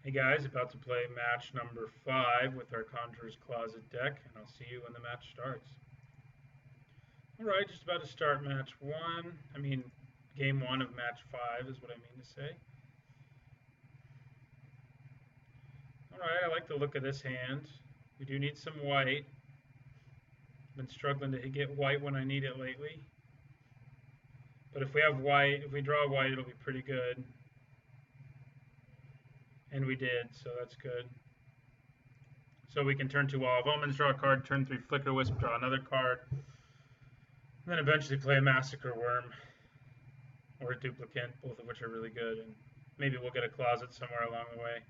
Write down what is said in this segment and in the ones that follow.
Hey guys, about to play match number 5 with our Conjurer's Closet deck, and I'll see you when the match starts. Alright, just about to start match 1. Game 1 of match 5 is what I mean to say. Alright, I like the look of this hand. We do need some white. Been struggling to get white when I need it lately. But if we have white, if we draw white, it'll be pretty good. And we did, so that's good. So we can turn 2 Wall of Omens, draw a card, turn 3 Flicker Wisp, draw another card. And then eventually play a Massacre Worm or a Duplicant, both of which are really good. And maybe we'll get a Closet somewhere along the way.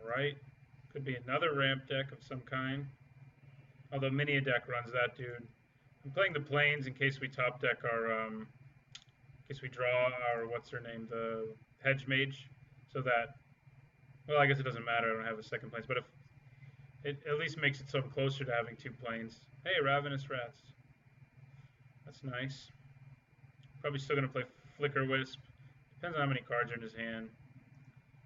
Alright. Could be another ramp deck of some kind. Although many a deck runs that dude. I'm playing the Plains in case we top deck our, in case we draw our, what's her name, the Hedge Mage. So that, well, I guess it doesn't matter, I don't have a second Plains. But if it at least makes it so I'm closer to having 2 Plains. Hey, Ravenous Rats. That's nice. Probably still going to play Flicker Wisp. Depends on how many cards are in his hand.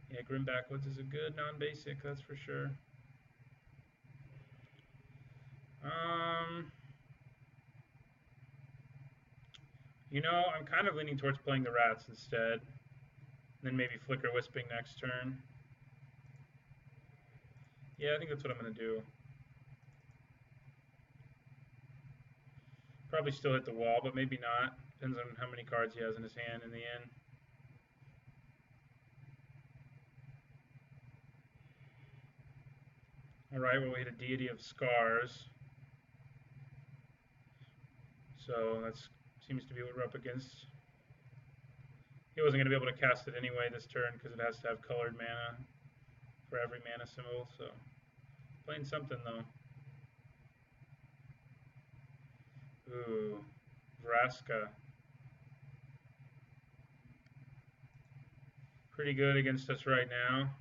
Yeah, Grim Backwoods is a good non-basic, that's for sure. You know, I'm kind of leaning towards playing the Rats instead. And then maybe Flicker Wisping next turn. Yeah, I think that's what I'm going to do. Probably still hit the wall, but maybe not. Depends on how many cards he has in his hand in the end. Alright, well, we hit a Deity of Scars. So that seems to be what we're up against. He wasn't going to be able to cast it anyway this turn because it has to have colored mana for every mana symbol. So playing something though. Ooh, Vraska. Pretty good against us right now.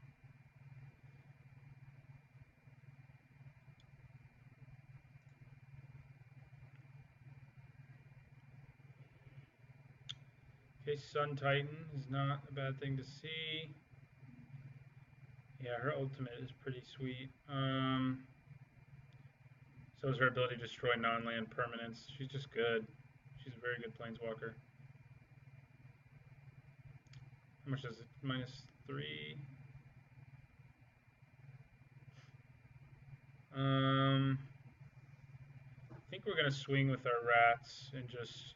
Okay, Sun Titan is not a bad thing to see. Yeah, her ultimate is pretty sweet. So is her ability to destroy non-land permanents. She's just good. She's a very good planeswalker. How much is it? -3. I think we're going to swing with our Rats and just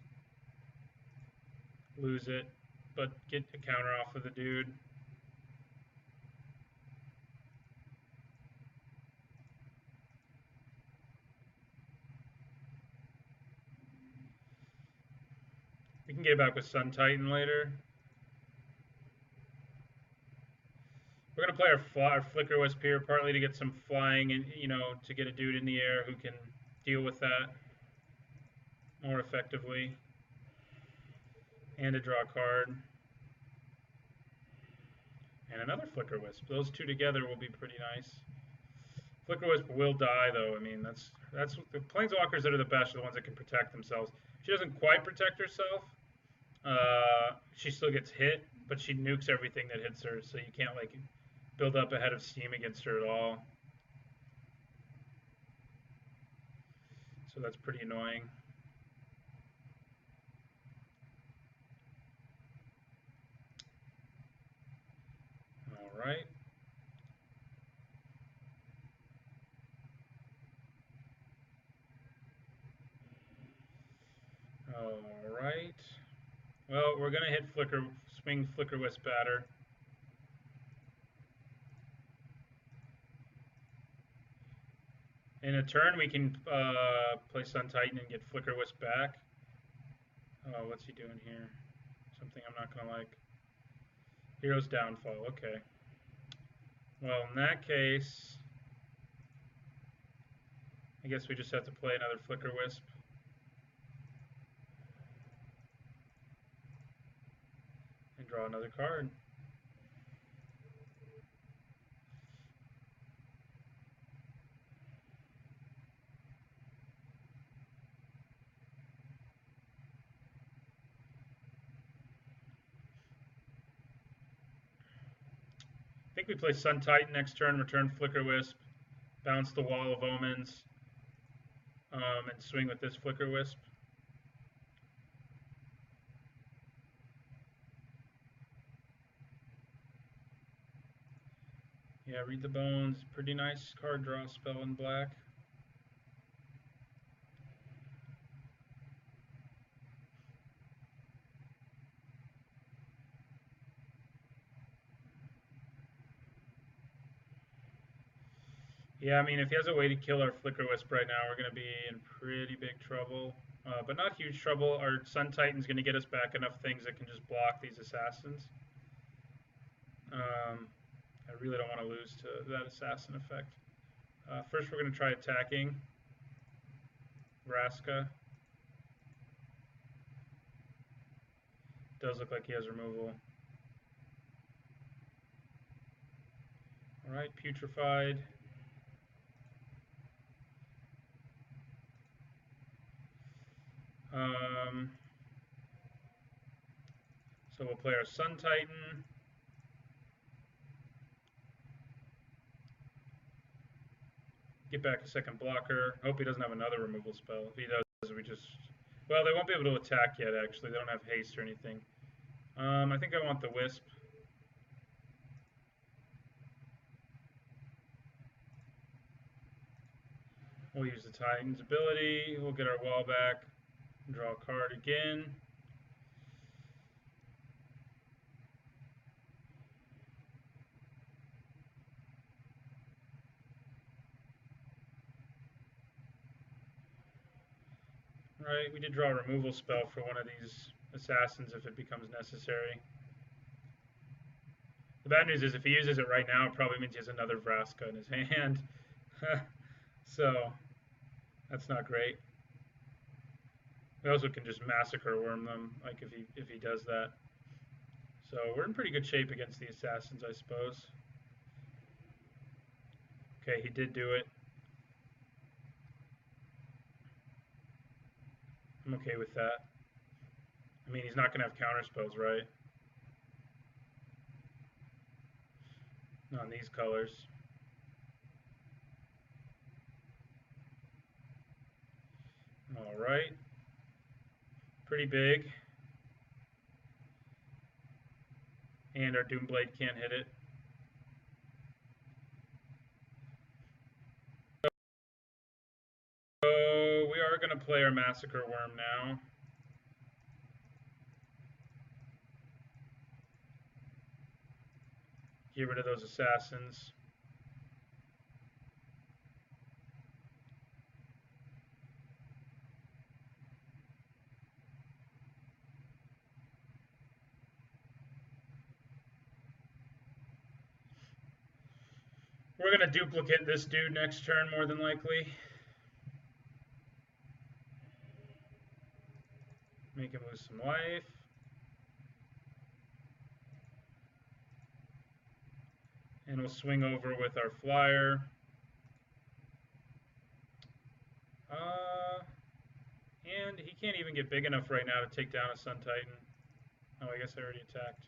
lose it, but get a counter off of the dude. We can get back with Sun Titan later. We're going to play our Flicker Wisp here, partly to get some flying and, you know, to get a dude in the air who can deal with that more effectively. And to draw a card. And another Flicker Wisp. Those two together will be pretty nice. Flicker Wisp will die, though. I mean, that's the planeswalkers that are the best are the ones that can protect themselves. She doesn't quite protect herself. She still gets hit, but she nukes everything that hits her, so you can't like build up a head of steam against her at all. So that's pretty annoying. All right. All right. Well, we're gonna hit swing Flicker Wisp at her. In a turn, we can play Sun Titan and get Flicker Wisp back. Oh, what's he doing here? Something I'm not gonna like. Hero's Downfall. Okay. Well, in that case, I guess we just have to play another Flicker Wisp. And draw another card. I think we play Sun Titan next turn, return Flicker Wisp, bounce the Wall of Omens, and swing with this Flicker Wisp. Yeah, Read the Bones. Pretty nice card draw spell in black. Yeah, I mean, if he has a way to kill our Flicker Wisp right now, we're going to be in pretty big trouble. But not huge trouble. Our Sun Titan's going to get us back enough things that can just block these assassins. I really don't want to lose to that assassin effect. First, we're going to try attacking Vraska. Does look like he has removal. All right, Putrefied. So we'll play our Sun Titan. Get back a second blocker. Hope he doesn't have another removal spell. If he does, we just... Well, they won't be able to attack yet, actually. They don't have haste or anything. I think I want the Wisp. We'll use the Titan's ability. We'll get our wall back. Draw a card again. Right, we did draw a removal spell for one of these assassins if it becomes necessary. The bad news is if he uses it right now, it probably means he has another Vraska in his hand. So, that's not great. We also can just Massacre Worm them, like if he does that. So we're in pretty good shape against the assassins, I suppose. Okay, he did do it. I'm okay with that. I mean, he's not going to have counter spells, right? Not in these colors. All right. Pretty big. And our Doomblade can't hit it. So we are going to play our Massacre Worm now. Get rid of those assassins. We're going to duplicate this dude next turn, more than likely. Make him lose some life. And we'll swing over with our flyer. And he can't even get big enough right now to take down a Sun Titan. Oh, I guess I already attacked.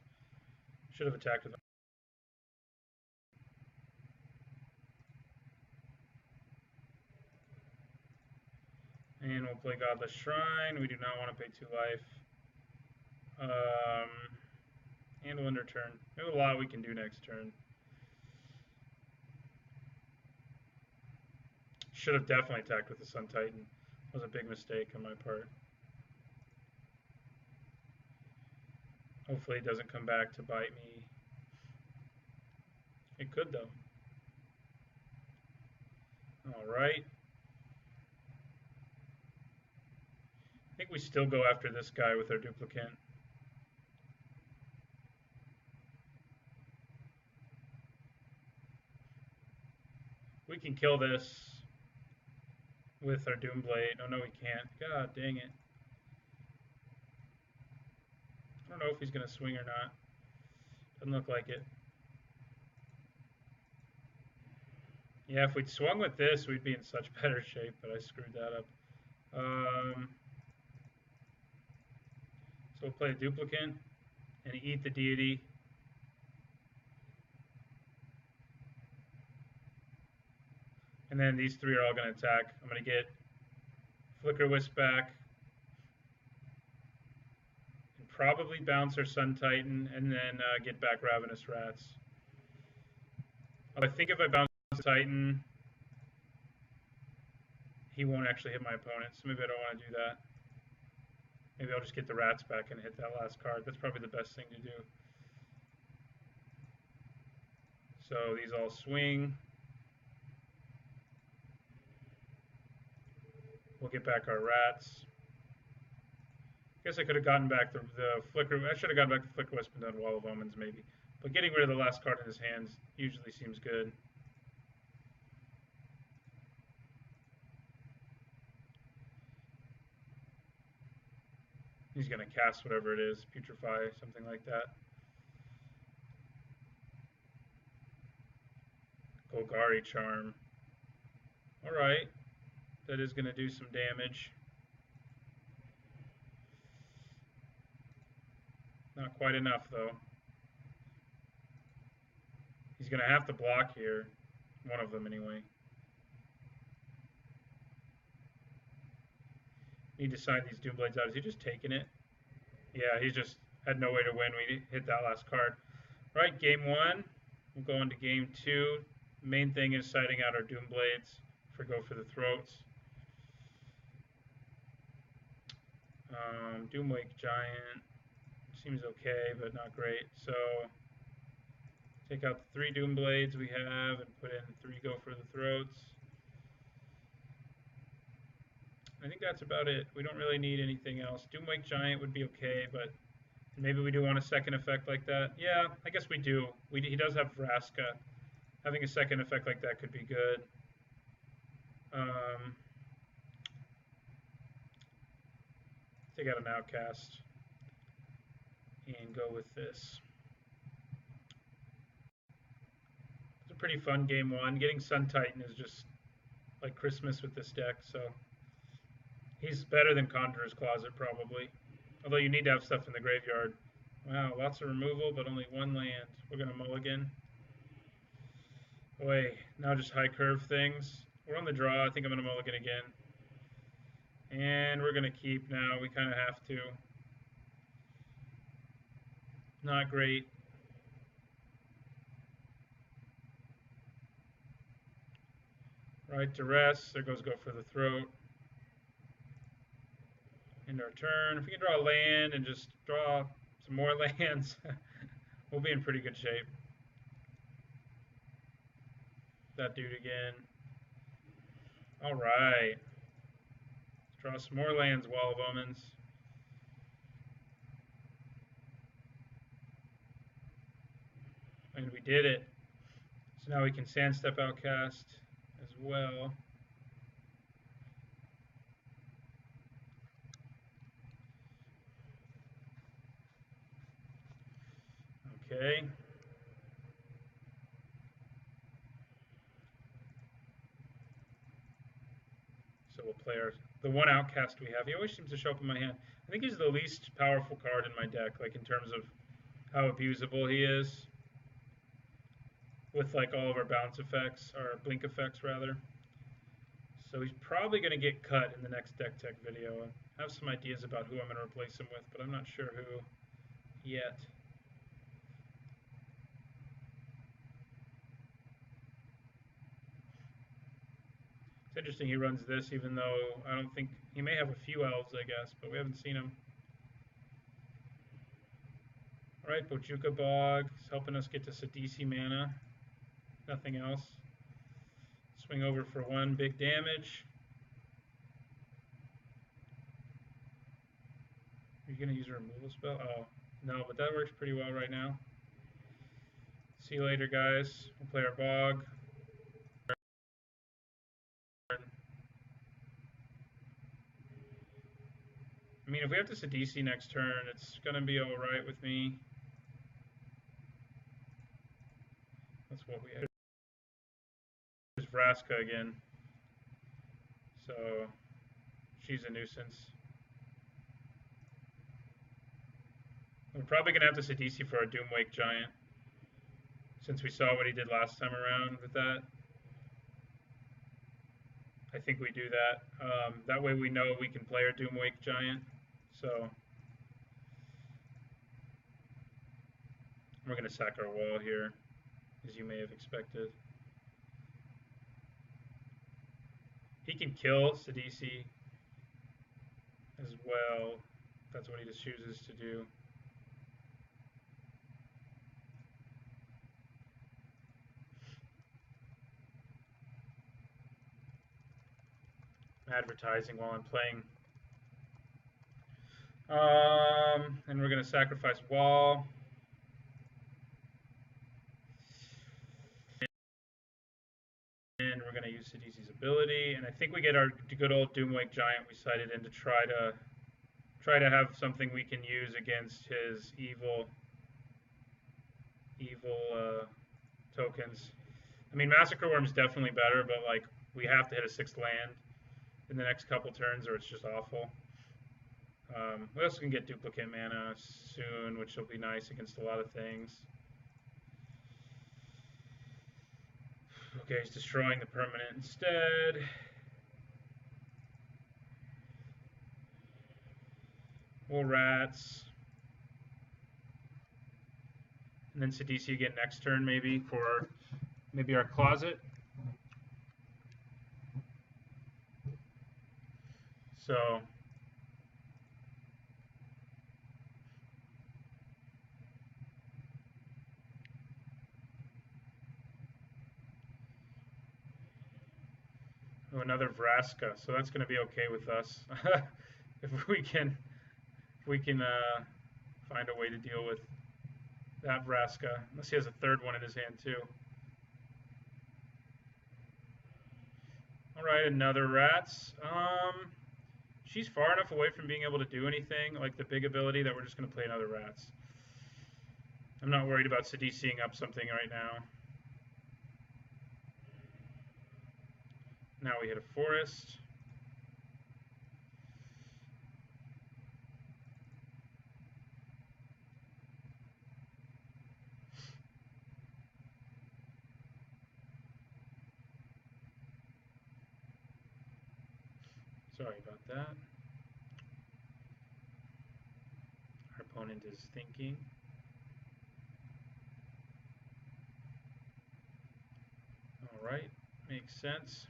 Should have attacked with him. And we'll play Godless Shrine. We do not want to pay 2 life. And we'll end our turn. There's a lot we can do next turn. Should have definitely attacked with the Sun Titan. That was a big mistake on my part. Hopefully it doesn't come back to bite me. It could, though. All right. I think we still go after this guy with our duplicate. We can kill this with our Doomblade. Oh, no, we can't. God dang it. I don't know if he's going to swing or not. Doesn't look like it. Yeah, if we'd swung with this, we'd be in such better shape, but I screwed that up. So we'll play a duplicate and eat the deity. And then these three are all going to attack. I'm going to get Flicker Wisp back. And probably bounce our Sun Titan and then get back Ravenous Rats. I think if I bounce Titan, he won't actually hit my opponent, so maybe I don't want to do that. Maybe I'll just get the Rats back and hit that last card. That's probably the best thing to do. So these all swing. We'll get back our Rats. I guess I could have gotten back the Flicker. I should have gotten back the Flicker Wisp and done Wall of Omens maybe. But getting rid of the last card in his hands usually seems good. He's going to cast whatever it is, Putrefy, something like that. Golgari Charm. Alright, that is going to do some damage. Not quite enough, though. He's going to have to block here. One of them, anyway. Need to sign these Doomblades out. Is he just taking it? Yeah, he just had no way to win. We hit that last card. All right, game one. We'll go into game two. Main thing is siding out our Doomblades for Go for the Throats. Doomwake Giant seems okay, but not great. So take out the 3 Doomblades we have and put in 3 Go for the Throats. I think that's about it. We don't really need anything else. Doomwake Giant would be okay, but maybe we do want a second effect like that. Yeah, I guess we do. He does have Vraska. Having a second effect like that could be good. Take out an Outcast and go with this. It's a pretty fun game one. Getting Sun Titan is just like Christmas with this deck, so he's better than Conjurer's Closet probably. Although you need to have stuff in the graveyard. Wow, lots of removal, but only 1 land. We're going to mulligan. Boy, now just high curve things. We're on the draw. I think I'm going to mulligan again. And we're going to keep now. We kind of have to. Not great. Right to rest. There goes Go for the Throat. End our turn. If we can draw a land and just draw some more lands, we'll be in pretty good shape. That dude again. All right. Let's draw some more lands, Wall of Omens. And we did it. So now we can Sandstep Outcast as well. Okay. So we'll play the 1 Outcast we have. He always seems to show up in my hand. I think he's the least powerful card in my deck, like in terms of how abusable he is. With like all of our bounce effects, or blink effects rather. So he's probably going to get cut in the next deck tech video. I have some ideas about who I'm going to replace him with, but I'm not sure who yet. It's interesting he runs this, even though I don't think he may have a few elves, I guess, but we haven't seen him. All right, Bojuka Bog is helping us get to Sidisi mana. Nothing else. Swing over for 1 big damage. Are you going to use a removal spell? Oh, no, but that works pretty well right now. See you later, guys. We'll play our Bog. I mean, if we have to Sidisi next turn, it's going to be alright with me. That's what we have. There's Vraska again. So, she's a nuisance. We're probably going to have to Sidisi for a Doomwake Giant, since we saw what he did last time around with that. I think we do that. That way we know we can play our Doomwake Giant. So we're going to sack our wall here, as you may have expected. He can kill Sidisi as well. That's what he just chooses to do. Advertising while I'm playing. And we're going to sacrifice wall. And we're going to use Sidisi's ability. And I think we get our good old Doomwake Giant we sighted in to try to have something we can use against his evil tokens. I mean, Massacre Worm's definitely better, but like we have to hit a 6th land in the next couple turns, or it's just awful. We also can get duplicate mana soon, which will be nice against a lot of things. Okay, he's destroying the permanent instead. More rats. And then Sidisi again next turn, maybe, for maybe our closet. So another Vraska, so that's going to be okay with us if we can find a way to deal with that Vraska. Unless he has a 3rd one in his hand too. All right, another rats. She's far enough away from being able to do anything like the big ability that we're just going to play another rats. I'm not worried about Sidisiing up something right now. Now we hit a forest. Sorry about that. Our opponent is thinking. All right, makes sense.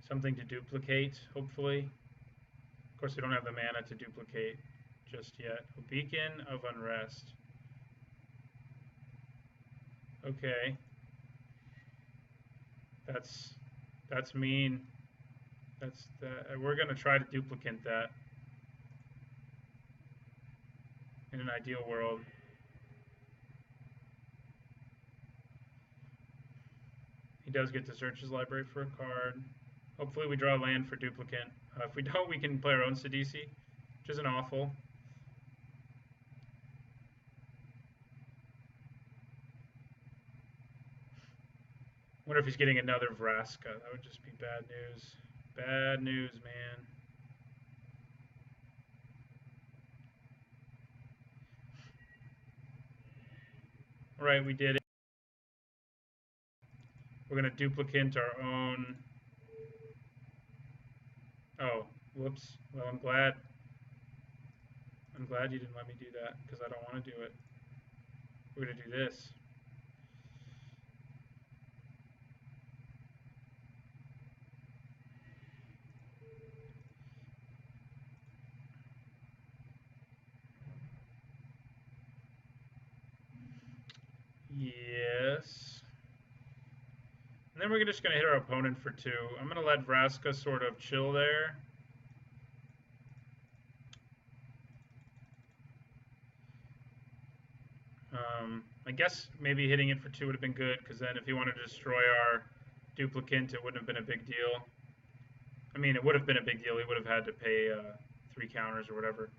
Something to duplicate, hopefully. Of course, we don't have the mana to duplicate just yet. A Beacon of Unrest. Okay. That's mean. We're going to try to duplicate that in an ideal world. He does get to search his library for a card. Hopefully we draw land for duplicate. If we don't, we can play our own Sidisi, which isn't awful. Wonder if he's getting another Vraska. That would just be bad news. Bad news, man. All right, we did it. We're going to duplicate our own. Oh, whoops. Well, I'm glad you didn't let me do that, because I don't want to do it. We're going to do this. Yes. And then we're just going to hit our opponent for 2. I'm going to let Vraska sort of chill there. I guess maybe hitting it for 2 would have been good, because then if he wanted to destroy our duplicate, it wouldn't have been a big deal. I mean, it would have been a big deal. He would have had to pay 3 counters or whatever.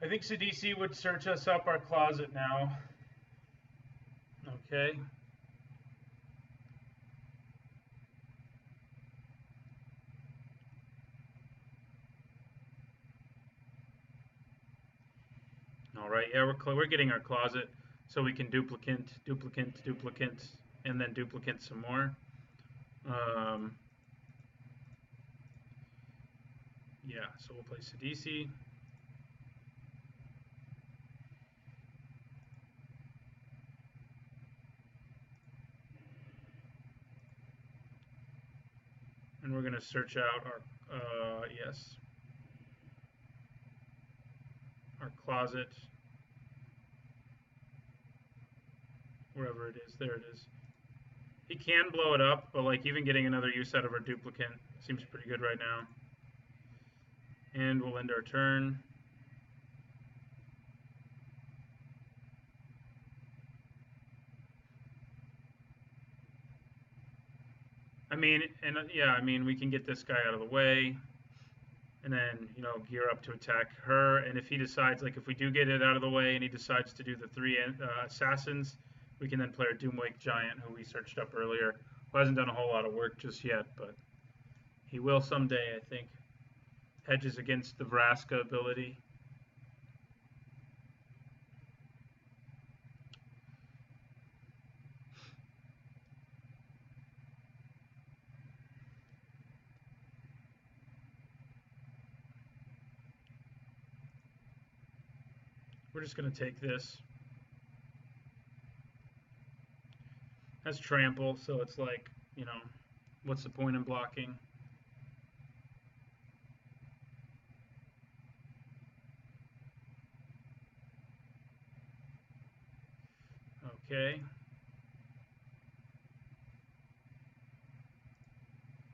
I think Sidisi would search us up our closet now. Okay. All right, yeah, we're getting our closet, so we can duplicate, duplicate, duplicate, and then duplicate some more. Um, yeah, so we'll play Sidisi. And we're going to search out our, yes, our closet, wherever it is. There it is. He can blow it up, but like even getting another use out of our duplicate seems pretty good right now. And we'll end our turn. I mean, and yeah, I mean, we can get this guy out of the way, and then gear up to attack her. And if he decides, like, if we do get it out of the way, and he decides to do the three assassins, we can then play our Doomwake Giant, who we searched up earlier, who hasn't done a whole lot of work just yet, but he will someday, I think. Hedges against the Vraska ability. We're just going to take this. Has trample, so it's like, what's the point in blocking? Okay.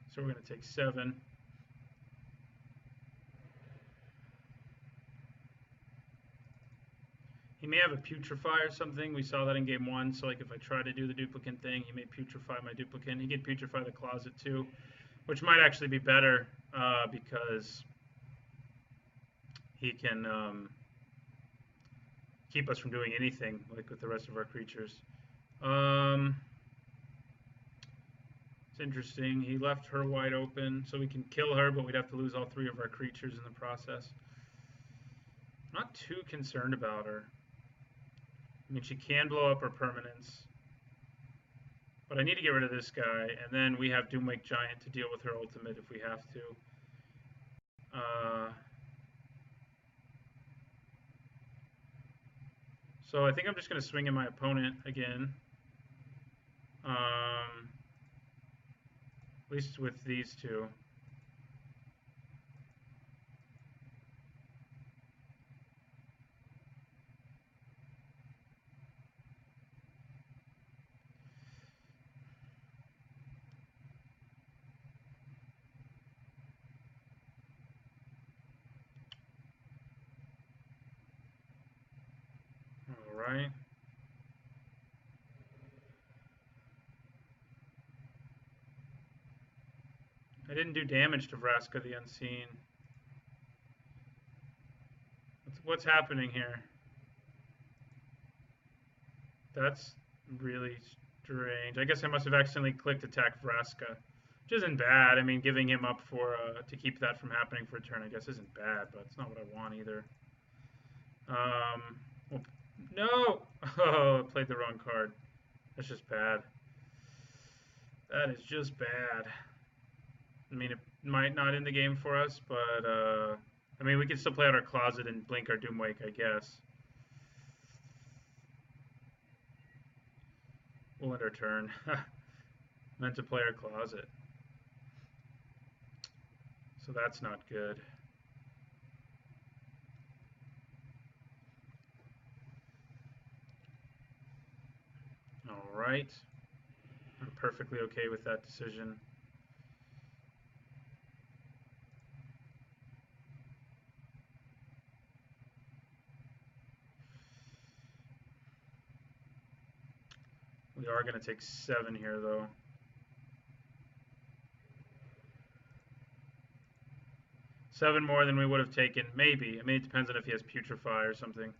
So we're going to take 7. He may have a putrefy or something. We saw that in game 1. So like if I try to do the duplicate thing, he may putrefy my duplicate. He could putrefy the closet too, which might actually be better because he can keep us from doing anything like with the rest of our creatures. It's interesting. He left her wide open, so we can kill her, but we'd have to lose all 3 of our creatures in the process. I'm not too concerned about her. I mean, she can blow up her permanents. But I need to get rid of this guy, and then we have Doomwake Giant to deal with her ultimate if we have to. So I think I'm just going to swing in my opponent again. At least with these 2. All right. I didn't do damage to Vraska the Unseen. What's happening here? That's really strange. I guess I must have accidentally clicked attack Vraska, which isn't bad. I mean, giving him up for to keep that from happening for a turn, I guess, isn't bad, but it's not what I want either. Well, no! Oh, I played the wrong card. That's just bad. That is just bad. I mean, it might not end the game for us, but I mean, we can still play out our closet and blink our Doomwake, I guess. We'll end our turn. Meant to play our closet. So that's not good. All right. I'm perfectly okay with that decision. We are going to take 7 here, though. Seven more than we would have taken, maybe. I mean, it depends on if he has putrefy or something.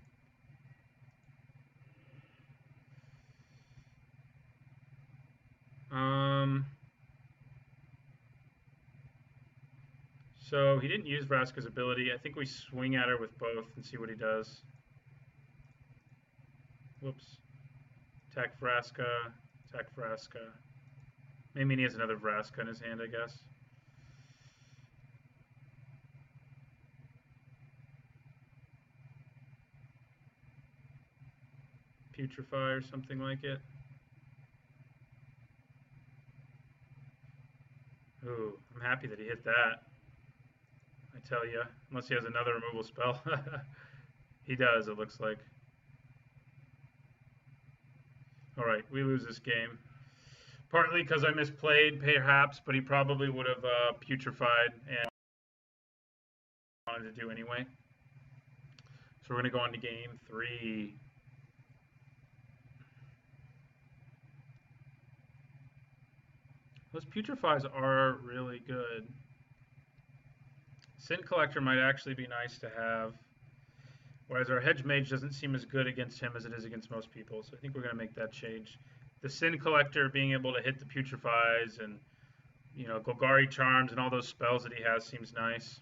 So he didn't use Vraska's ability. I think we swing at her with both and see what he does. Whoops. Attack Vraska. Attack Vraska. Maybe he has another Vraska in his hand, I guess. Putrefy or something like it. Ooh, I'm happy that he hit that. I tell you, unless he has another removal spell. He does, it looks like. Alright, we lose this game. Partly because I misplayed, perhaps, but he probably would have putrefied and wanted to do anyway. So we're going to go on to game 3. Those putrefies are really good. Sin Collector might actually be nice to have. Whereas our Hedge Mage doesn't seem as good against him as it is against most people. So I think we're going to make that change. The Sin Collector being able to hit the Putrefies and, you know, Golgari Charms and all those spells that he has seems nice.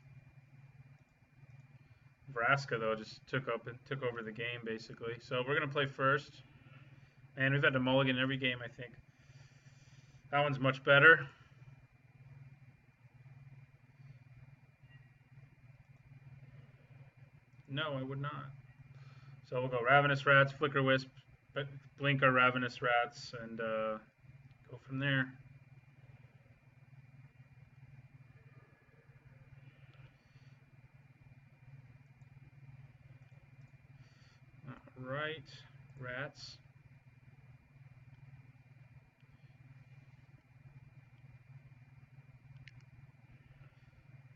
Vraska, though, just took over the game, basically. So we're going to play first. And we've had to mulligan every game, I think. That one's much better. No, I would not. So we'll go Ravenous Rats, Flicker Wisp, blink our Ravenous Rats, and go from there. All right, Rats.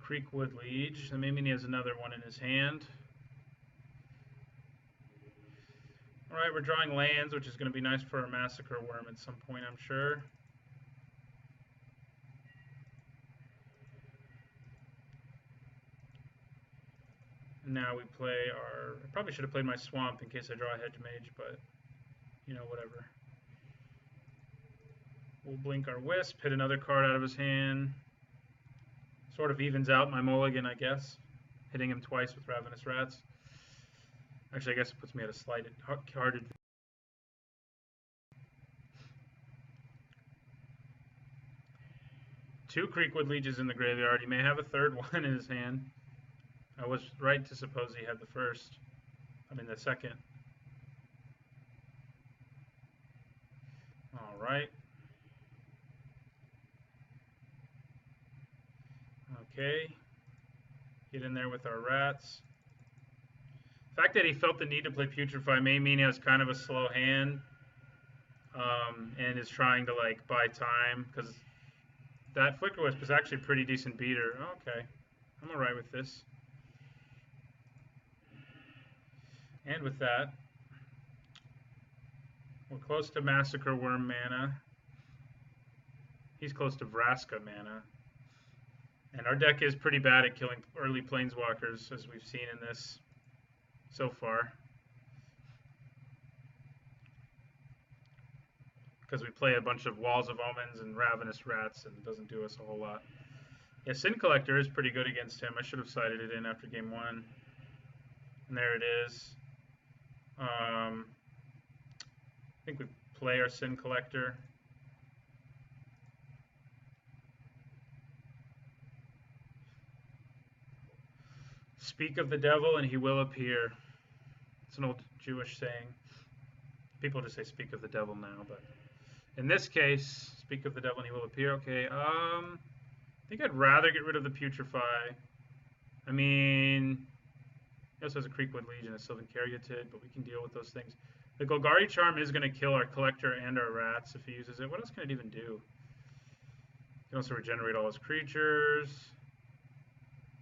Creekwood Liege. And maybe he has another one in his hand. Alright, we're drawing lands, which is going to be nice for a Massacre Worm at some point, I'm sure. And now we play our... I probably should have played my Swamp in case I draw a Hedge Mage, but, you know, whatever. We'll blink our Wisp, hit another card out of his hand. Sort of evens out my mulligan, I guess. Hitting him twice with Ravenous Rats. Actually, I guess it puts me at a slight card advantage. Two Creekwood Lieges in the graveyard. He may have a third one in his hand. I was right to suppose he had the first. I mean, the second. All right. Okay. Get in there with our Rats. The fact that he felt the need to play Putrefy may mean he has kind of a slow hand and is trying to, like, buy time, because that Flicker Wisp is actually a pretty decent beater. Okay. I'm alright with this. And with that, we're close to Massacre Worm mana. He's close to Vraska mana. And our deck is pretty bad at killing early Planeswalkers, as we've seen in this so far. Because we play a bunch of Walls of Omens and Ravenous Rats, and it doesn't do us a whole lot. Yeah, Sin Collector is pretty good against him. I should have sided it in after game 1. And there it is. I think we play our Sin Collector. Speak of the devil and he will appear. It's an old Jewish saying. People just say speak of the devil now, but in this case, speak of the devil and he will appear. Okay, I think I'd rather get rid of the Putrefy. I mean, he also has a Creekwood Legion, a Sylvan Caryatid, but we can deal with those things. The Golgari Charm is going to kill our Collector and our Rats if he uses it. What else can it even do? He can also regenerate all his creatures.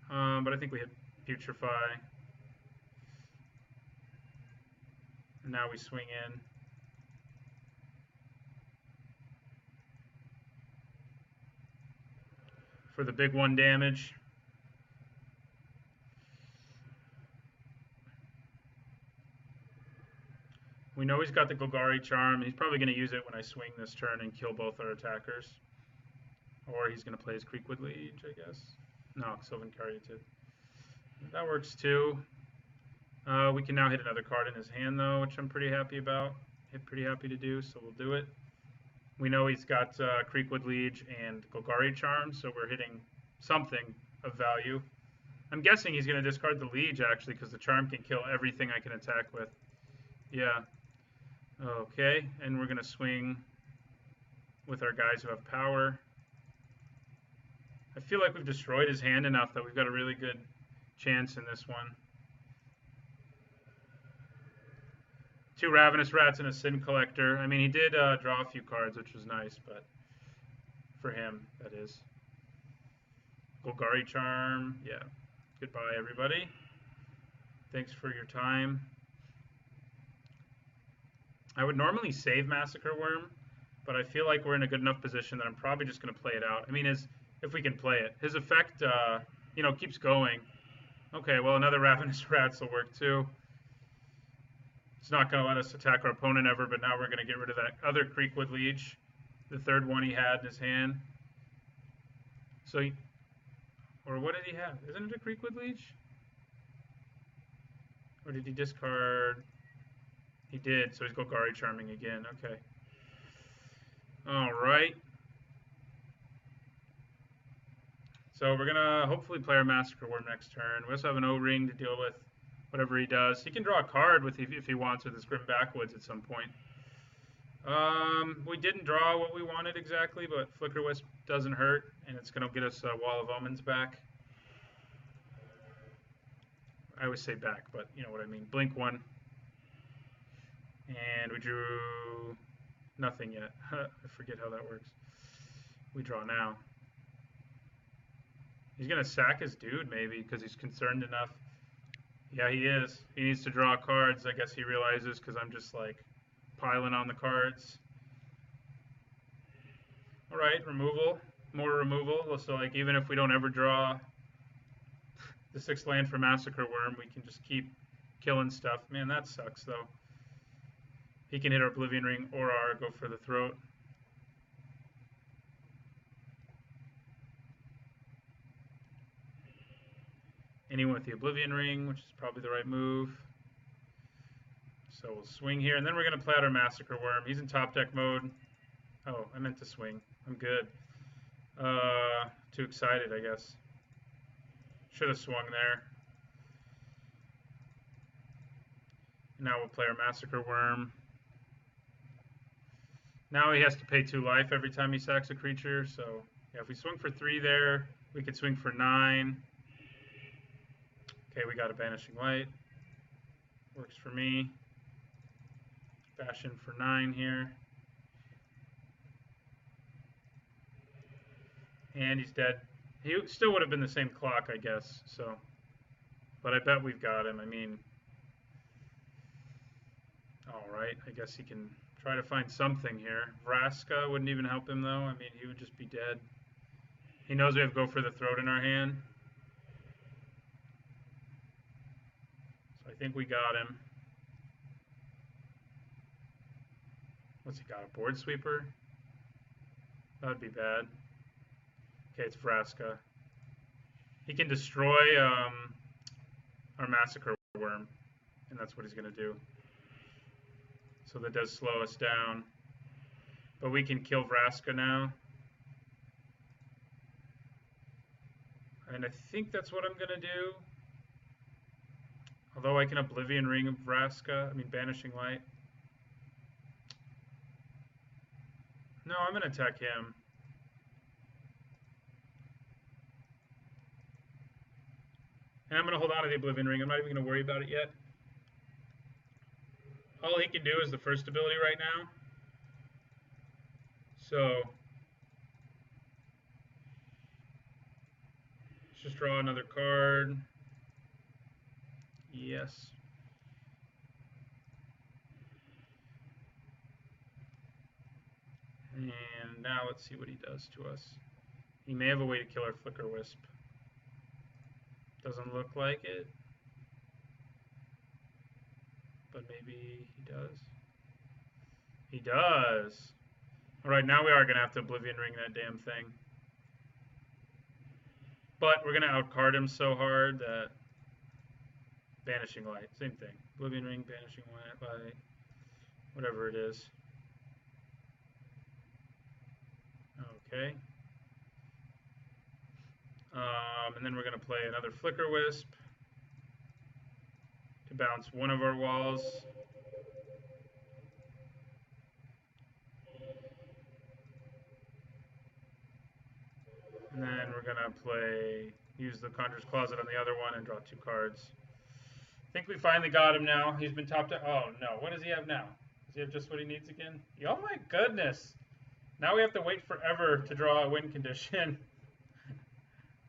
But I think we hit Putrefy. And now we swing in. For the big 1 damage. We know he's got the Golgari Charm. He's probably going to use it when I swing this turn and kill both our attackers. Or he's going to play his Creekwood Liege, I guess. No, Sylvan Caryatid. That works too. We can now hit another card in his hand, though, which I'm pretty happy about. Pretty happy to do, so we'll do it. We know he's got Creekwood Liege and Golgari Charm, so we're hitting something of value. I'm guessing he's going to discard the Liege, actually, because the Charm can kill everything I can attack with. Yeah. Okay, and we're going to swing with our guys who have power. I feel like we've destroyed his hand enough that we've got a really good chance in this one. 2 Ravenous Rats and a Sin Collector. I mean, he did draw a few cards, which was nice, but for him, that is. Golgari Charm. Yeah. Goodbye, everybody. Thanks for your time. I would normally save Massacre Worm, but I feel like we're in a good enough position that I'm probably just going to play it out. I mean, if we can play it. His effect, keeps going. Okay, well, another Ravenous Rats will work too. It's not going to let us attack our opponent ever, but now we're going to get rid of that other Creekwood Liege, the third one he had in his hand. So, or what did he have? Isn't it a Creekwood Liege? Or did he discard? He did, so he's Golgari Charming again. Okay. All right. So we're going to hopefully play our Massacre Worm next turn. We also have an O-Ring to deal with whatever he does. He can draw a card with if he wants with his Grim Backwoods at some point. We didn't draw what we wanted exactly, but Flicker Wisp doesn't hurt, and it's going to get us Wall of Omens back. I always say back, but you know what I mean. Blink 1. And we drew nothing yet. I forget how that works. We draw now. He's going to sack his dude, maybe, because he's concerned enough. Yeah, he is. He needs to draw cards, I guess he realizes, because I'm just, like, piling on the cards. All right, removal. More removal. So, like, even if we don't ever draw the 6th land for Massacre Worm, we can just keep killing stuff. Man, that sucks, though. He can hit our Oblivion Ring or go for the Throat. Anyone with the Oblivion Ring, which is probably the right move. So we'll swing here, and then we're going to play out our Massacre Worm. He's in top deck mode. Oh, I meant to swing. I'm good. Too excited, I guess. Should have swung there. Now we'll play our Massacre Worm. Now he has to pay 2 life every time he sacks a creature. So yeah, if we swing for 3 there, we could swing for 9. Okay, we got a Banishing Light. Works for me. Bash in for 9 here. And he's dead. He still would have been the same clock, I guess. So, but I bet we've got him. I mean, all right. I guess he can try to find something here. Vraska wouldn't even help him, though. I mean, he would just be dead. He knows we have Go for the Throat in our hand. So I think we got him. What's he got? A Board Sweeper? That would be bad. Okay, it's Vraska. He can destroy our Massacre Worm, and that's what he's going to do. So that does slow us down. But we can kill Vraska now. And I think that's what I'm going to do. Although I can Oblivion Ring of Vraska, Banishing Light. No, I'm going to attack him. And I'm going to hold on to the Oblivion Ring. I'm not even going to worry about it yet. All he can do is the first ability right now. So, let's just draw another card. Yes. And now let's see what he does to us. He may have a way to kill our Flicker Wisp. Doesn't look like it. But maybe he does. He does. Alright, now we are going to have to Oblivion Ring that damn thing. But we're going to outcard him so hard that Banishing Light, same thing. Oblivion Ring, Banishing Light, whatever it is. Okay. And then we're going to play another Flicker Wisp to bounce one of our walls. And then we're going to use the Conjurer's Closet on the other one and draw 2 cards. I think we finally got him now. He's been topped up. Oh, no. What does he have now? Does he have just what he needs again? Oh, my goodness. Now we have to wait forever to draw a win condition.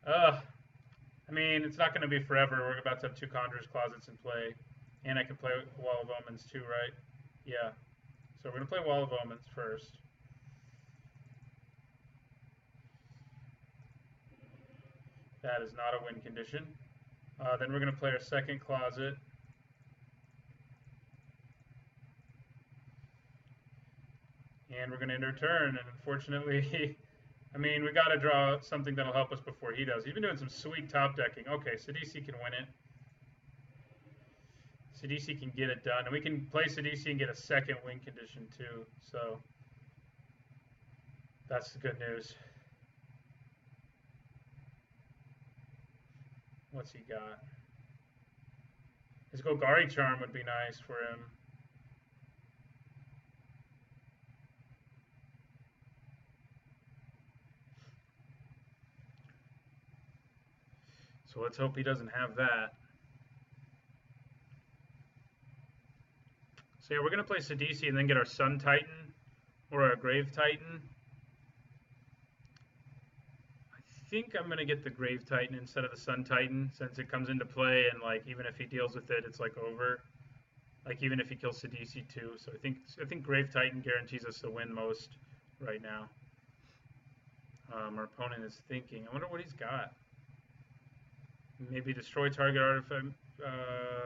Ugh. I mean, it's not going to be forever. We're about to have 2 Conjurer's Closets in play. And I can play Wall of Omens too, right? Yeah. So we're going to play Wall of Omens first. That is not a win condition. Then we're going to play our second closet. And we're going to end our turn. And unfortunately, I mean, we got to draw something that'll help us before he does. He's been doing some sweet top decking. Okay, Sidisi can win it. Sidisi can get it done. And we can play Sidisi and get a second win condition too. So that's the good news. What's he got? His Golgari Charm would be nice for him. So let's hope he doesn't have that. So yeah, we're going to play Sidisi and then get our Sun Titan or our Grave Titan. I think I'm going to get the Grave Titan instead of the Sun Titan since it comes into play and like even if he deals with it, it's like over. Like even if he kills Sidisi too. So I think Grave Titan guarantees us the win most right now. Our opponent is thinking. I wonder what he's got. Maybe destroy target artifact.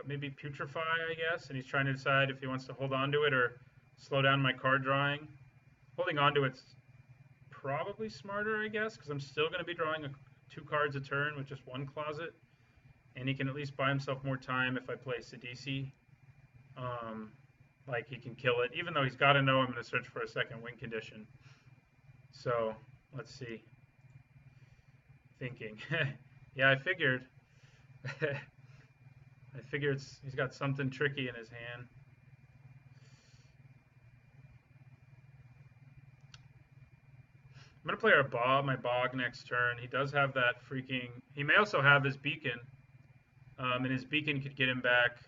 Maybe putrefy, I guess. And he's trying to decide if he wants to hold on to it or slow down my card drawing. Holding on to it's probably smarter, I guess, because I'm still going to be drawing 2 cards a turn with just 1 closet. And he can at least buy himself more time if I play Sidisi. Like he can kill it, even though he's got to know I'm going to search for a second win condition. So let's see. Thinking. Yeah, I figured. I figure he's got something tricky in his hand. I'm going to play my Bog next turn. He does have that freaking... He may also have his Beacon. And his Beacon could get him back...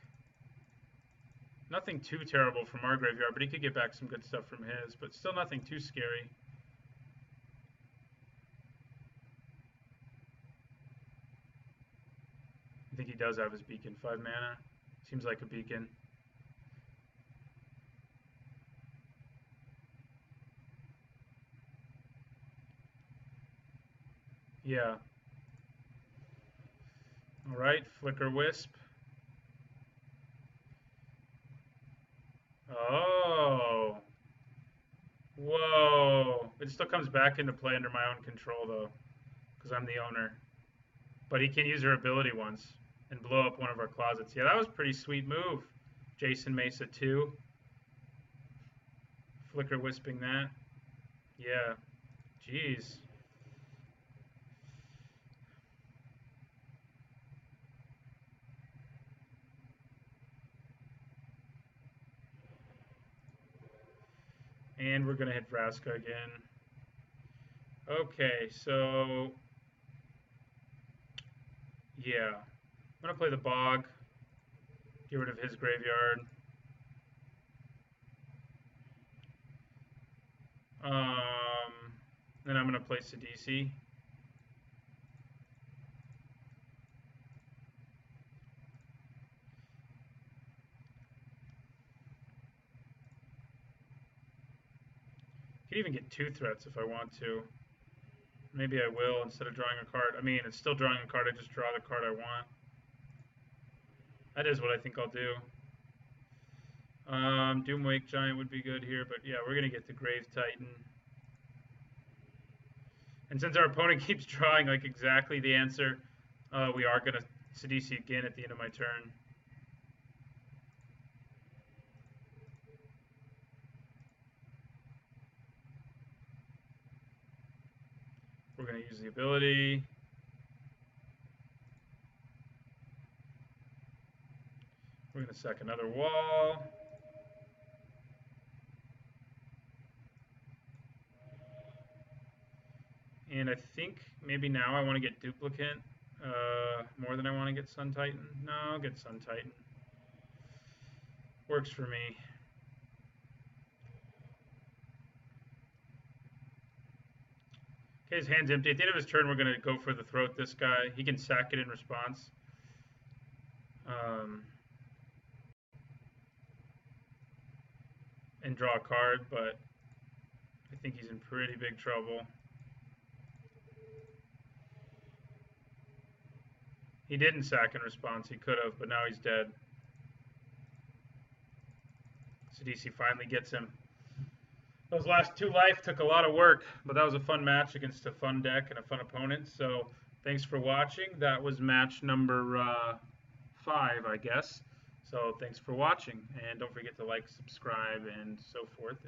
Nothing too terrible from our graveyard, but he could get back some good stuff from his. But still nothing too scary. I think he does have his Beacon. 5 mana. Seems like a Beacon. Yeah. Alright, Flicker Wisp. Oh. Whoa. It still comes back into play under my own control, though, because I'm the owner. But he can use her ability once and blow up one of our closets. Yeah, that was a pretty sweet move. Jason Mesa 2. Flicker Wisping that. Yeah. Jeez. And we're going to hit Vraska again. Okay, so... Yeah. I'm going to play the Bog. Get rid of his graveyard. Then I'm going to play Sidisi. Could even get 2 threats if I want to. Maybe I will instead of drawing a card. I mean, it's still drawing a card. I just draw the card I want. That is what I think I'll do. Doomwake Giant would be good here, but yeah, we're going to get the Grave Titan. And since our opponent keeps drawing like exactly the answer, we are going to Sidisi again at the end of my turn. We're going to use the ability. We're going to sack another wall. And I think maybe now I want to get duplicate more than I want to get Sun Titan. No, I'll get Sun Titan. Works for me. Okay, his hand's empty. At the end of his turn, we're going to go for the throat this guy. He can sack it in response. And draw a card, but I think he's in pretty big trouble. He didn't sack in response. He could have, but now he's dead. Sidisi finally gets him. Those last 2 life took a lot of work, but that was a fun match against a fun deck and a fun opponent. So thanks for watching. That was match number 5, I guess. So thanks for watching, and don't forget to like, subscribe, and so forth.